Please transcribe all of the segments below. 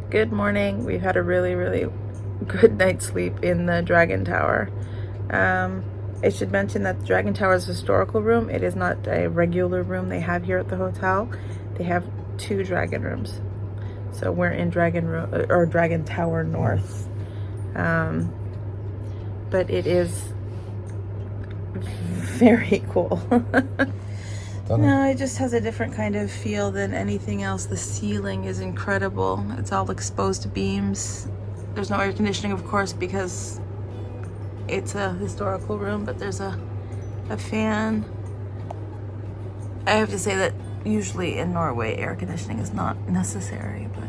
Good morning. We've had a really good night's sleep in the Dragon Tower. I should mention that the Dragon Tower is a historical room. It is not a regular room they have here at the hotel. They have 2 dragon rooms. So we're in Dragon Tower North. But it is very cool. No, it just has a different kind of feel than anything else. The ceiling is incredible. It's all exposed beams. There's no air conditioning, of course, because it's a historical room, but there's a fan. I have to say that usually in Norway, air conditioning is not necessary, but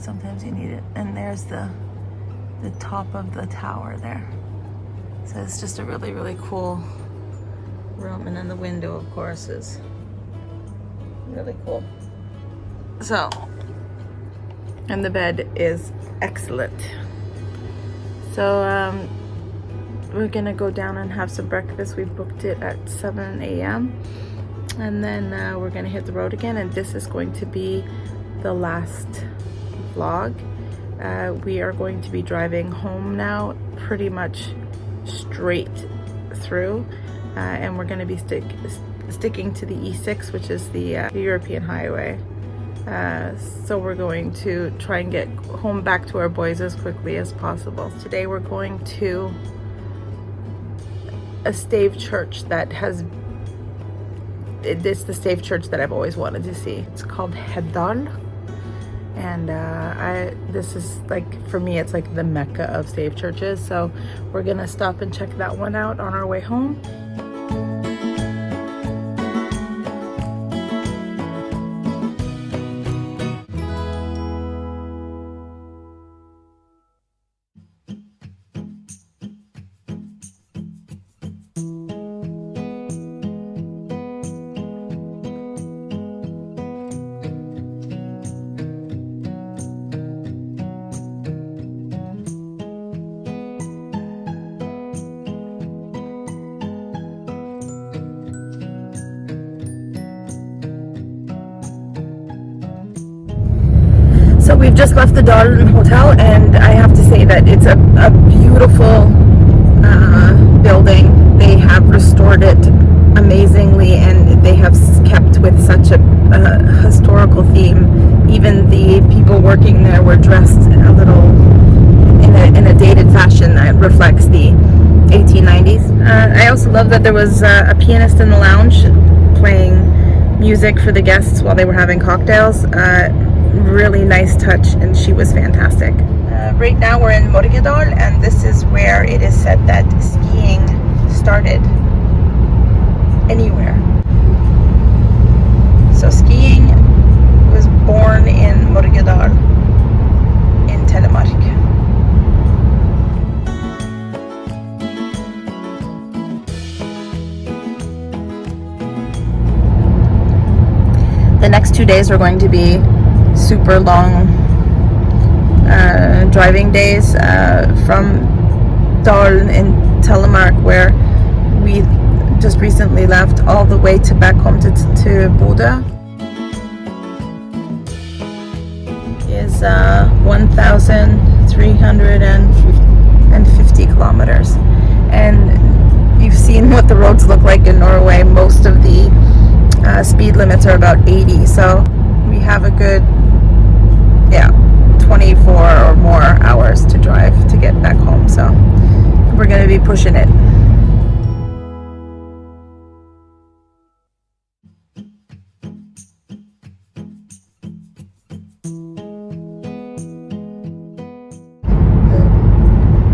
sometimes you need it. And there's the top of the tower there. So it's just a really cool room, and then the window, of course, is really cool. So, and the bed is excellent. So we're gonna go down and have some breakfast. We've booked it at 7 a.m. and then we're gonna hit the road again, and this is going to be the last vlog. We are going to be driving home now pretty much straight through. And we're going to be sticking to the E6, which is the European highway. So we're going to try and get home back to our boys as quickly as possible. Today we're going to a stave church that has... It's the stave church that I've always wanted to see. It's called Heddal. And this is like, for me, it's like the mecca of stave churches. So we're going to stop and check that one out on our way home. So we've just left the Dalen Hotel, and I have to say that it's a beautiful building. They have restored it amazingly, and they have kept with such a historical theme. Even the people working there were dressed a little in a dated fashion that reflects the 1890s. I also love that there was a pianist in the lounge playing music for the guests while they were having cocktails. Really nice touch, and she was fantastic. Right now we're in Oppdal, and this is where it is said that skiing started anywhere. So skiing was born in Oppdal in Telemark. The next 2 days are going to be super long driving days from Dalen in Telemark, where we just recently left, all the way to back home to Bodø. Is 1,350 kilometers, and you've seen what the roads look like in Norway. Most of the speed limits are about 80, so we have a good 24 or more hours to drive to get back home, so we're going to be pushing it.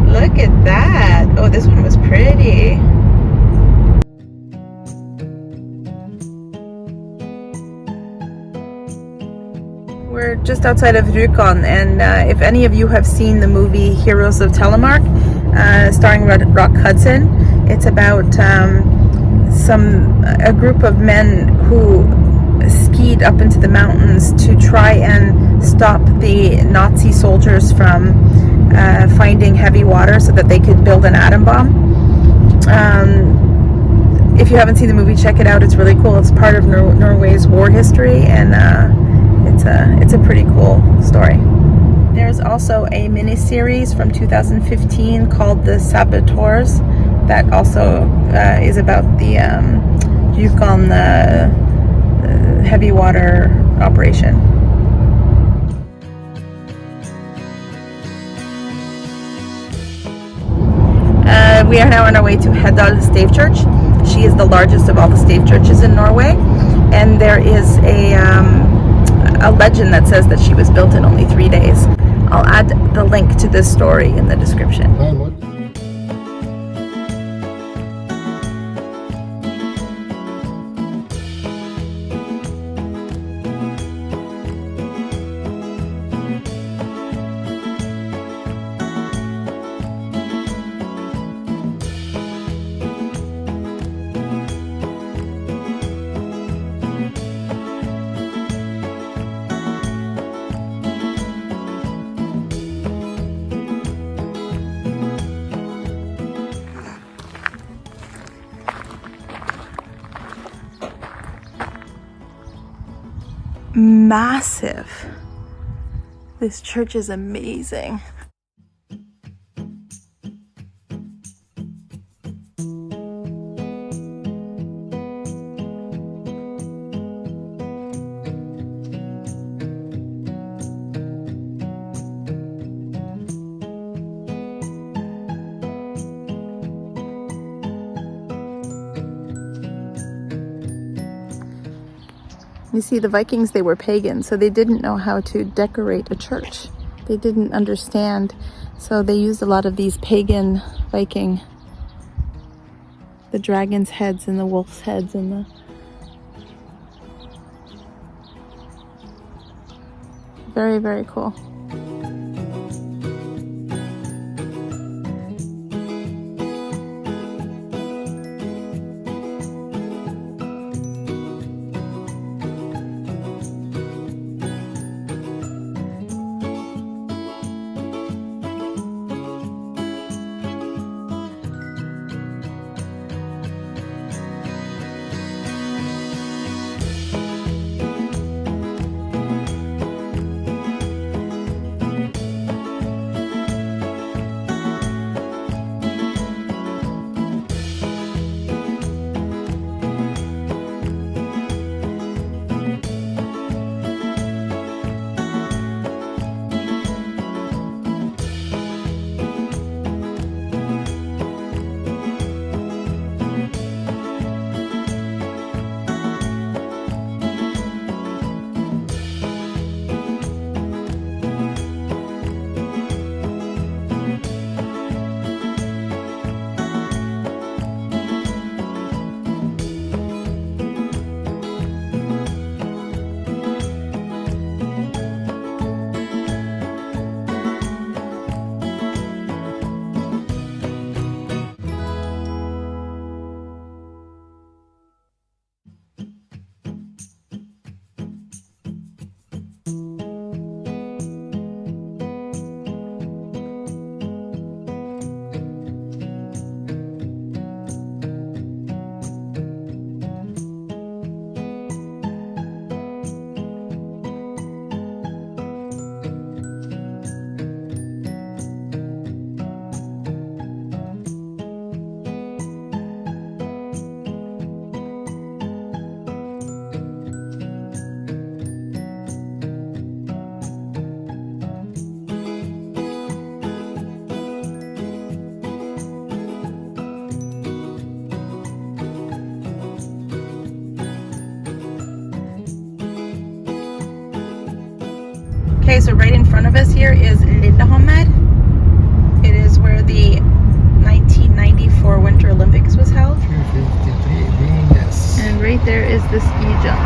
Look at that! Oh, this one was pretty. We're just outside of Rjukan, and if any of you have seen the movie Heroes of Telemark, starring Rock Hudson, it's about a group of men who skied up into the mountains to try and stop the Nazi soldiers from finding heavy water so that they could build an atom bomb. If you haven't seen the movie, check it out. It's really cool. It's part of Norway's war history, and it's a pretty cool story. There's also a mini-series from 2015 called The Saboteurs that also is about the Yukon heavy water operation. We are now on our way to Heddal Stave Church. She is the largest of all the stave churches in Norway, and there is a legend that says that she was built in only 3 days. I'll add the link to this story in the description. Massive. This church is amazing. You see, the Vikings, they were pagans, so they didn't know how to decorate a church. They didn't understand, so they used a lot of these pagan Viking, the dragon's heads and the wolf's heads and the... Very, very cool. Okay, so right in front of us here is Lillehammer. It is where the 1994 Winter Olympics was held. 253 Venus. And right there is the ski jump.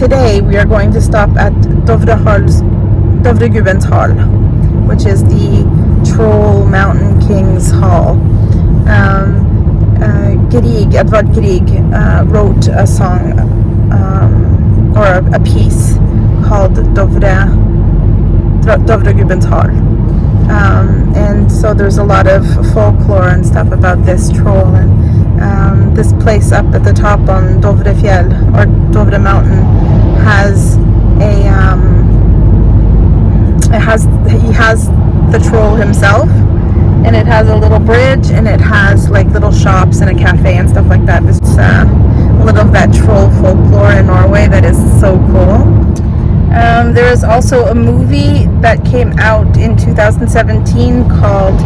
today we are going to stop at Dovregubbens Hall, which is the Troll Mountain King's Hall. Edvard Grieg wrote a song or a piece called Dovregubbens Hall. And so there's a lot of folklore and stuff about this troll, and this place up at the top on Dovrefjell or Dovre Mountain has he has the troll himself, and it has a little bridge, and it has like little shops and a cafe and stuff like that. There's a little of that troll folklore in Norway that is so cool. There is also a movie that came out in 2017 called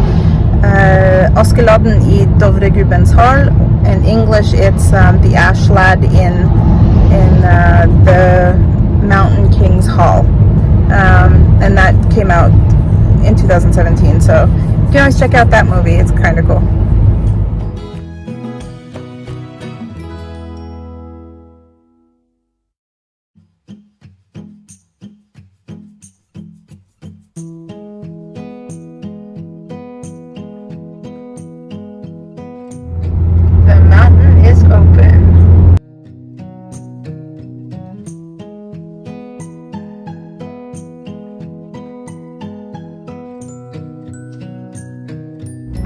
Askeladden I Dovregubbens Hall. In English, it's the Ash Lad in the Mountain King's Hall, and that came out in 2017. So you can always check out that movie. It's kind of cool. The mountain is open.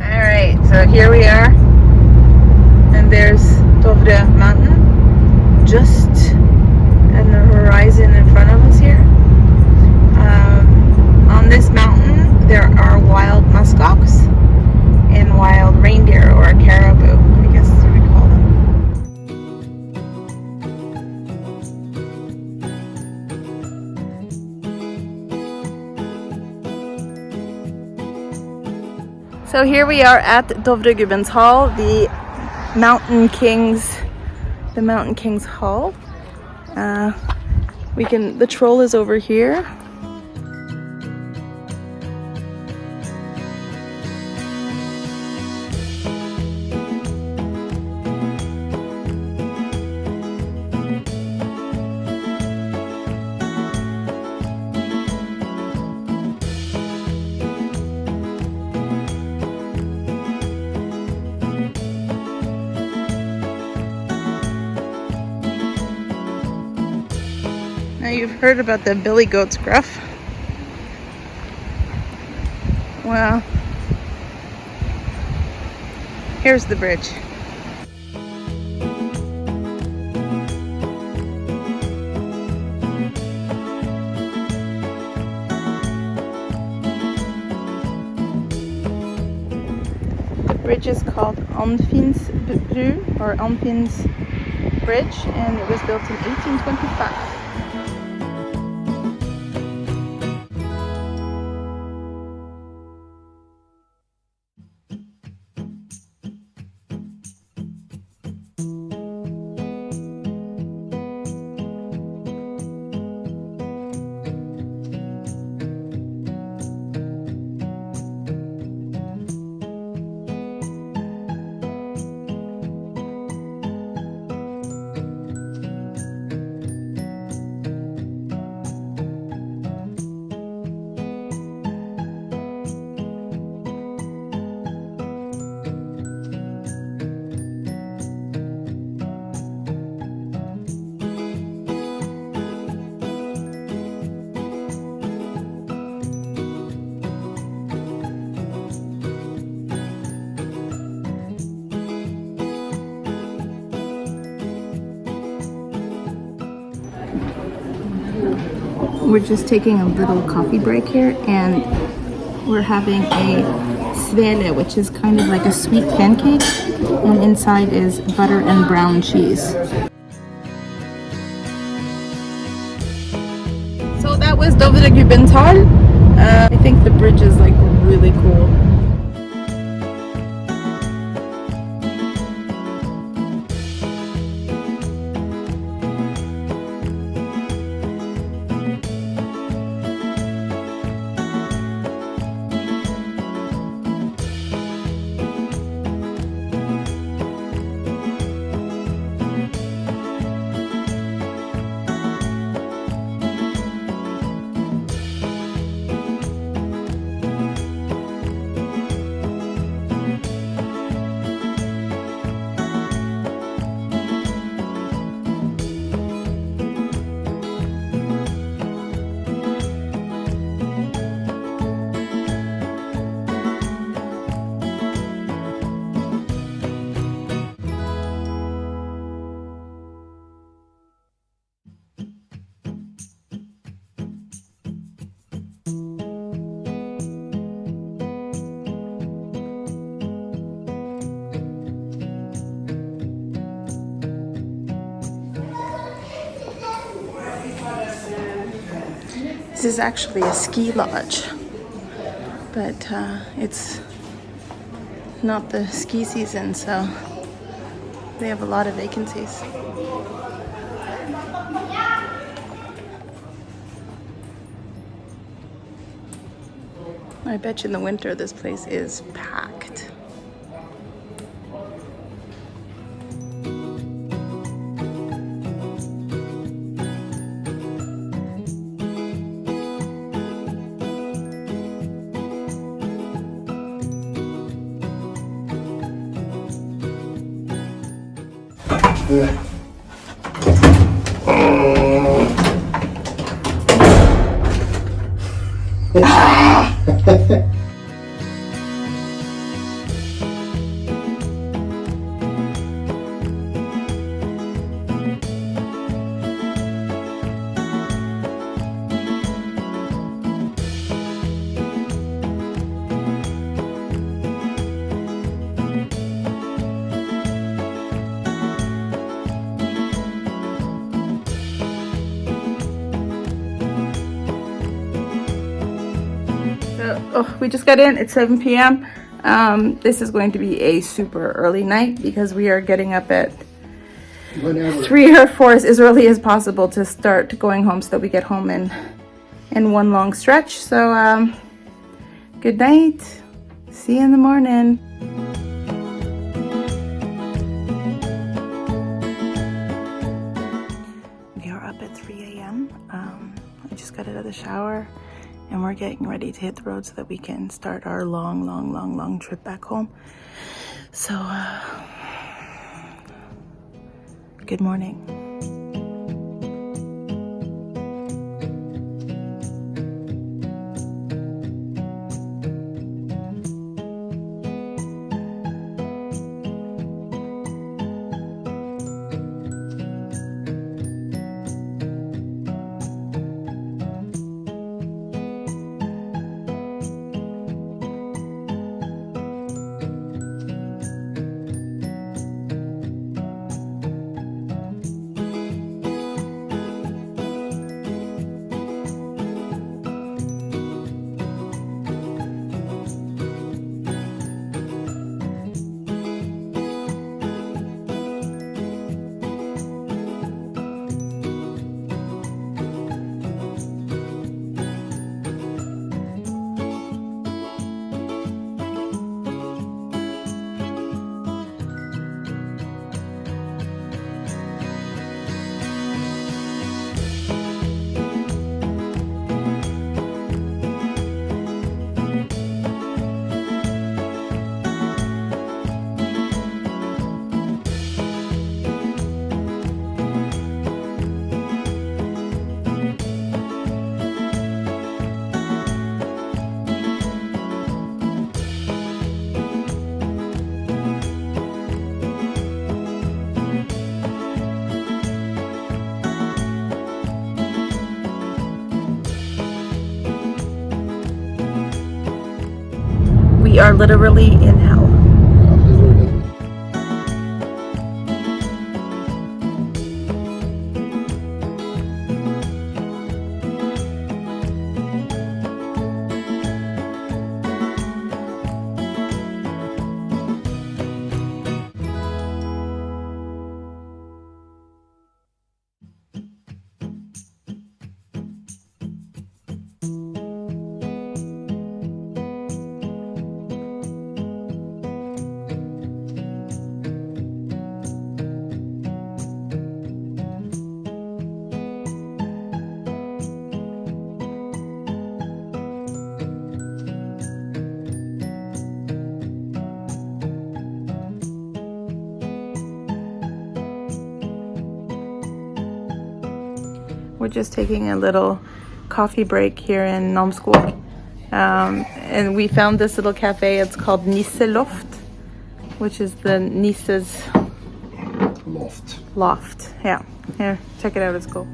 Alright, so here we are, and there's Dovre Mountain just in the horizon in front of us here. On this mountain there are wild muskox and wild reindeer, or caribou, I guess is what we call them. So here we are at Dovregubbens Hall, the Mountain King's Hall. The troll is over here. Now you've heard about the billy goat's gruff. Well, here's the bridge. The bridge is called Anfinns bru, or Anfinns Bridge, and it was built in 1825. We're just taking a little coffee break here, and we're having a svele, which is kind of like a sweet pancake, and inside is butter and brown cheese. So that was Dovregubbens Hall. I think the bridge is like really cool. This is actually a ski lodge, but it's not the ski season, so they have a lot of vacancies. I bet you in the winter this place is packed. We just got in. It's 7 p.m. This is going to be a super early night because we are getting up at 3 or 4 as early as possible to start going home so that we get home in one long stretch. So good night. See you in the morning. We are up at 3 a.m. I just got out of the shower. And we're getting ready to hit the road so that we can start our long trip back home. So, good morning. We are literally in hell. We're just taking a little coffee break here in Namsskog. And we found this little cafe. It's called Nisseloft, which is the Nisse's loft. Yeah, here, check it out, it's cool.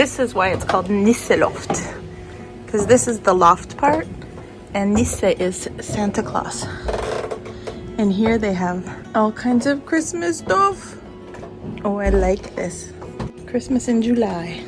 This is why it's called Nisseloft. Because this is the loft part. And Nisse is Santa Claus. And here they have all kinds of Christmas stuff. Oh, I like this. Christmas in July.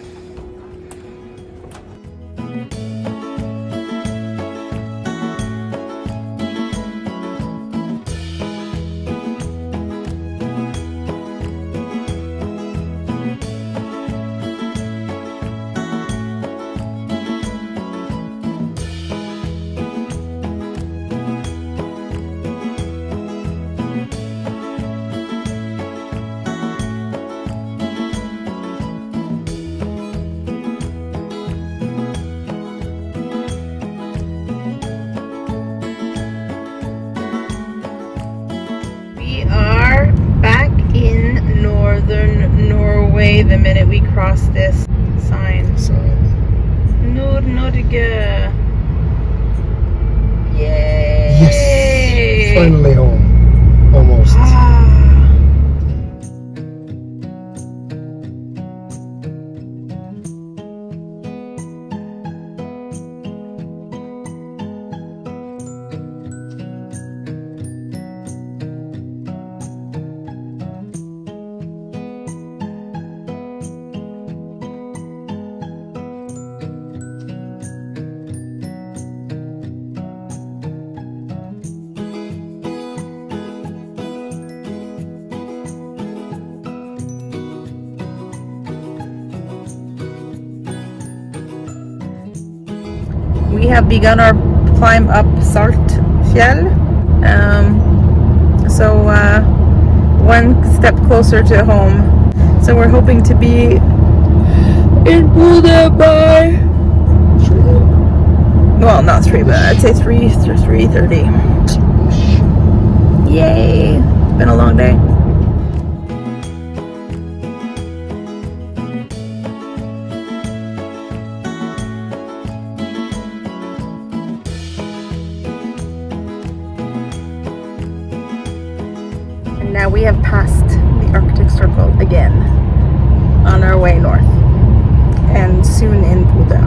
Northern Norway the minute we cross this sign. Nord-Norge. Yay! Yes! Finally home. Almost. We have begun our climb up Saltfjell. So one step closer to home. So we're hoping to be in Bodø by, well, not 3, but I'd say 3:30. Yay! It's been a long day. Now we have passed the Arctic Circle again on our way north, and soon in Bodø.